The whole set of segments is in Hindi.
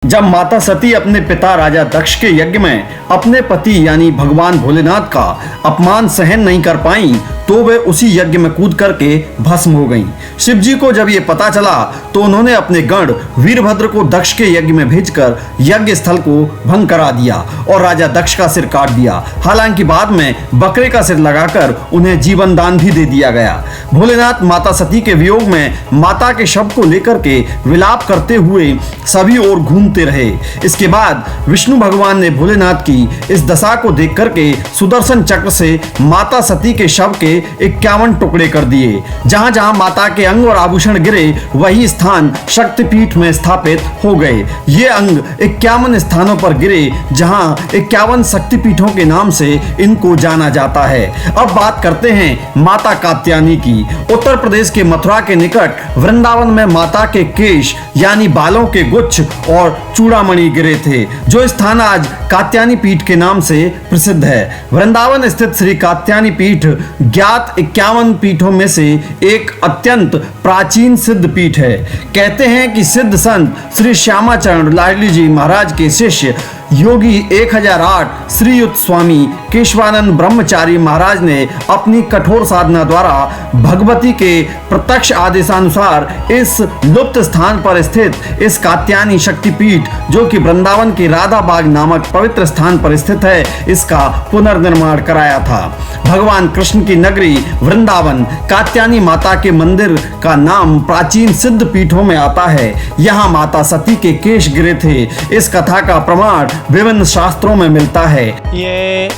जब माता सती अपने पिता राजा दक्ष के यज्ञ में अपने पति यानी भगवान भोलेनाथ का अपमान सहन नहीं कर पाईं, तो वे उसी यज्ञ में कूद करके भस्म हो गईं। शिव जी को जब ये पता चला तो उन्होंने अपने गण वीरभद्र को दक्ष के यज्ञ में भेजकर यज्ञ स्थल को भंग करा दिया और राजा दक्ष का सिर काट दिया। हालांकि बाद में बकरे का सिर लगाकर उन्हें जीवन दान भी दे दिया गया। भोलेनाथ माता सती के वियोग में माता के शव को लेकर के विलाप करते हुए सभी ओर घूमते रहे। इसके बाद विष्णु भगवान ने भोलेनाथ की इस दशा को देख करके सुदर्शन चक्र से माता सती के शव के 51 टुकड़े कर दिए। जहां जहां माता के अंग और आभूषण गिरे वही स्थान शक्तिपीठ में स्थापित हो गए। ये अंग 51 स्थानों पर गिरे जहां 51 शक्तिपीठों के नाम से इनको जाना जाता है। अब बात करते हैं माता कात्यायनी की। उत्तर प्रदेश के मथुरा के निकट वृंदावन में माता के केश यानी बालों के गुच्छ और चूड़ामणि गिरे थे, जो स्थान आज कात्यायनी पीठ के नाम से प्रसिद्ध है। वृंदावन स्थित श्री कात्यायनी पीठ ज्ञात 51 पीठों में से एक अत्यंत प्राचीन सिद्ध पीठ है। कहते हैं कि सिद्ध संत श्री श्यामाचरण लाडली जी महाराज के शिष्य योगी 1008 श्रीयुत स्वामी केशवानंद ब्रह्मचारी महाराज ने अपनी कठोर साधना द्वारा भगवती के प्रत्यक्ष आदेशानुसार इस लुप्त स्थान पर स्थित इस कात्यायनी शक्तिपीठ, जो कि वृंदावन के राधा बाग नामक पवित्र स्थान पर स्थित है, इसका पुनर्निर्माण कराया था। भगवान कृष्ण की नगरी वृंदावन कात्यायनी माता के मंदिर का नाम प्राचीन सिद्ध पीठों में आता है। यहाँ माता सती के केश गिरे थे। इस कथा का प्रमाण विभिन्न शास्त्रों में मिलता है। ये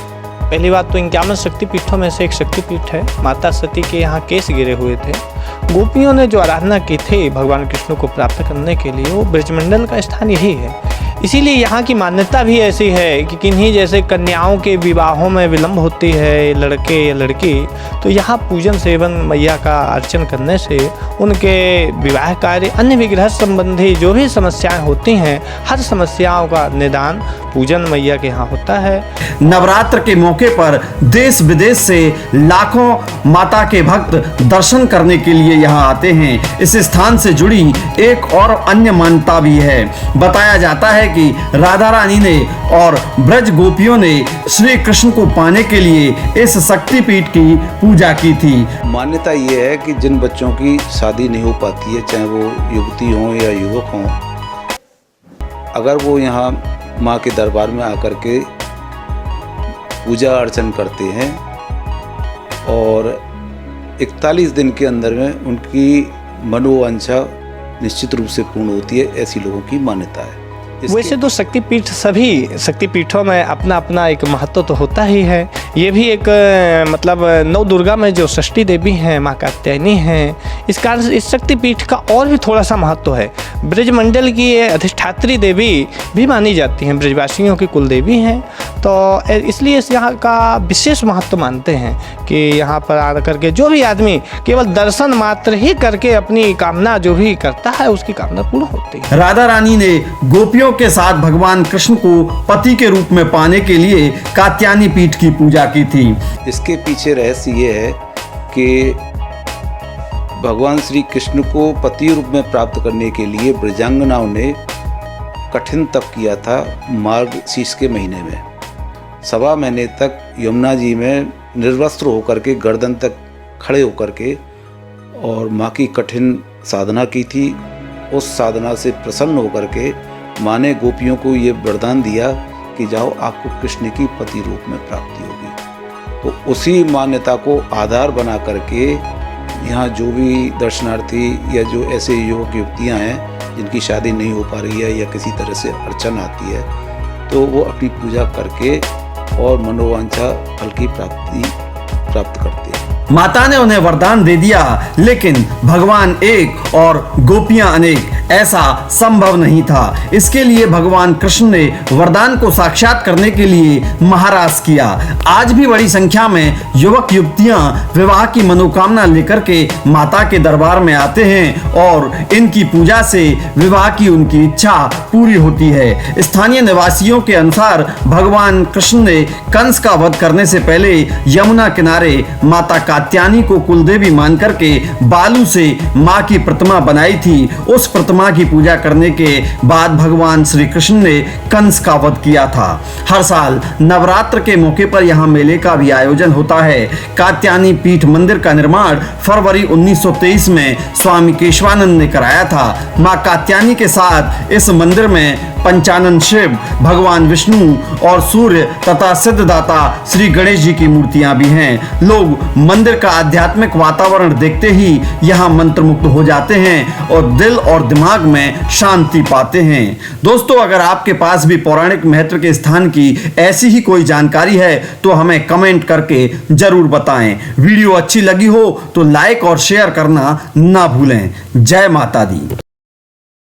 पहली बात तो 51 शक्तिपीठों में से एक शक्तिपीठ है। माता सती के यहाँ केश गिरे हुए थे। गोपियों ने जो आराधना की थी भगवान कृष्ण को प्राप्त करने के लिए, वो ब्रजमंडल का स्थान यही है। इसीलिए यहाँ की मान्यता भी ऐसी है कि किन्हीं जैसे कन्याओं के विवाहों में विलंब होती है, लड़के या लड़की, तो यहाँ पूजन सेवन मैया का अर्चन करने से उनके विवाह कार्य, अन्य विग्रह संबंधी जो भी समस्याएं होती हैं, हर समस्याओं का निदान पूजन मैया के यहाँ होता है। नवरात्र के मौके पर देश विदेश से लाखों माता के भक्त दर्शन करने के लिए यहाँ आते हैं। इस स्थान से जुड़ी एक और अन्य मान्यता भी है। बताया जाता है कि राधा रानी ने और ब्रज गोपियों ने श्री कृष्ण को पाने के लिए इस शक्तिपीठ की पूजा की थी। मान्यता ये है कि जिन बच्चों की शादी नहीं हो पाती है, चाहे वो युवती हों या युवक हों, अगर वो यहाँ माँ के दरबार में आकर के पूजा अर्चन करते हैं और 41 दिन के अंदर में उनकी मनोवांछा निश्चित रूप से पूर्ण होती है, ऐसी लोगों की मान्यता है। वैसे तो शक्तिपीठ, सभी शक्तिपीठों में अपना अपना एक महत्व तो होता ही है। ये भी एक मतलब नौ दुर्गा में जो षष्ठी देवी हैं माँ कात्यायनी हैं, इस कारण से इस शक्तिपीठ का और भी थोड़ा सा महत्व है। ब्रजमंडल की ये अधिष्ठात्री देवी भी मानी जाती हैं, ब्रजवासियों की कुल देवी हैं, तो इसलिए इस यहाँ का विशेष महत्व मानते हैं कि यहाँ पर आकर के जो भी आदमी केवल दर्शन मात्र ही करके अपनी कामना जो भी करता है उसकी कामना पूर्ण होती है। राधा रानी ने गोपियों के साथ भगवान कृष्ण को पति के रूप में पाने के लिए कात्यायनी पीठ की पूजा की थी। इसके पीछे रहस्य ये है कि भगवान श्री कृष्ण को पति रूप में प्राप्त करने के लिए ब्रजांगनाओं ने कठिन तप किया था। मार्गशीर्ष के महीने में 1.25 महीने तक यमुना जी में निर्वस्त्र होकर के, गर्दन तक खड़े होकर के, और माँ की कठिन साधना की थी। उस साधना से प्रसन्न होकर के माँ ने गोपियों को ये वरदान दिया कि जाओ, आपको कृष्ण की पति रूप में प्राप्ति होगी। तो उसी मान्यता को आधार बना करके यहाँ जो भी दर्शनार्थी या जो ऐसे युवक युवतियाँ हैं जिनकी शादी नहीं हो पा रही है या किसी तरह से अड़चन आती है, तो वो अपनी पूजा करके और मनोवांछा फल की प्राप्त करते हैं। माता ने उन्हें वरदान दे दिया, लेकिन भगवान एक और गोपियां अनेक, ऐसा संभव नहीं था। इसके लिए भगवान कृष्ण ने वरदान को साक्षात करने के लिए महाराज किया। आज भी बड़ी संख्या में युवक युवतियां विवाह की मनोकामना लेकर के माता के दरबार में आते हैं और इनकी पूजा से विवाह की उनकी इच्छा पूरी होती है। स्थानीय निवासियों के अनुसार भगवान कृष्ण ने कंस का वध करने से पहले यमुना किनारे माता कात्यायनी को कुलदेवी मान करके बालू से मां की प्रतिमा बनाई थी। उस प्रतिमा की पूजा करने के बाद भगवान श्री कृष्ण ने कंस का वध किया था। हर साल नवरात्र के मौके पर यहाँ मेले का भी आयोजन होता है। कात्यायनी पीठ मंदिर का निर्माण फरवरी 1923 में स्वामी केशवानंद ने कराया था। मां कात्यायनी के साथ इस मंदिर में पंचानन शिव, भगवान विष्णु और सूर्य तथा सिद्धदाता श्री गणेश जी की मूर्तियां भी हैं। लोग मंदिर का आध्यात्मिक वातावरण देखते ही यहाँ मंत्रमुग्ध हो जाते हैं और दिल और दिमाग में शांति पाते हैं। दोस्तों, अगर आपके पास भी पौराणिक महत्व के स्थान की ऐसी ही कोई जानकारी है तो हमें कमेंट करके जरूर बताएं। वीडियो अच्छी लगी हो तो लाइक और शेयर करना ना भूलें। जय माता दी।